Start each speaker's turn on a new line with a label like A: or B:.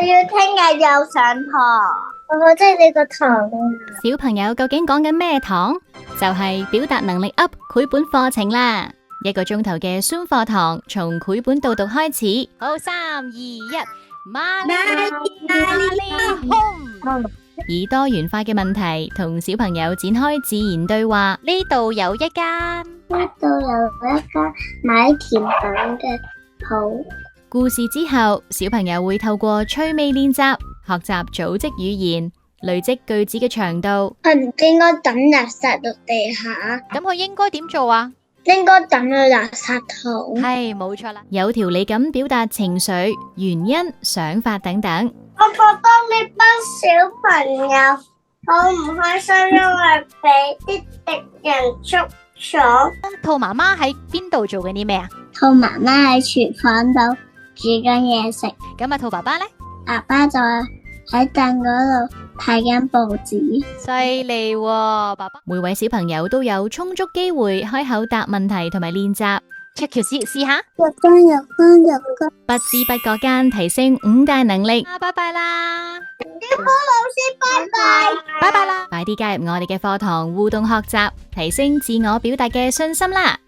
A: 要聽日又上堂。我好中意呢個堂啊！
B: 小朋友究竟講緊咩堂？就係表達能力 up 繪本課程啦！1個鐘頭嘅 Zoom 課堂，從繪本導讀開始。好，3、2、1，媽咪 home。以多元化嘅問題同小朋友展開自然對話。呢度有一間
A: 買甜品嘅鋪。
B: 故事之後，小朋友會透過趣味練習，學習組織語言，累積句子嘅長度。
A: 佢唔應該抌垃圾落地下。
B: 咁佢應該點做啊？
A: 應該抌去垃圾桶。
B: 係，冇錯啦。有條理咁表達情緒、原因、想法等等。
A: 我覺得呢班小朋友好唔開心，因為俾啲敵人捉咗。
B: 兔媽媽喺邊度做緊啲咩啊？
A: 兔媽媽喺廚房度煮緊嘢食。
B: 咁啊，兔爸爸呢？
A: 爸爸就喺凳嗰度睇緊報紙。
B: 犀利喎，爸爸。每位小朋友都有充足機會開口答問題同埋練習。check 條試下。
A: 日光。
B: 不知不覺間提升5大能力。拜拜啦！
A: 小波老師，拜拜。
B: 拜拜啦！快啲加入我哋嘅課堂互動學習，提升自我表達嘅信心啦！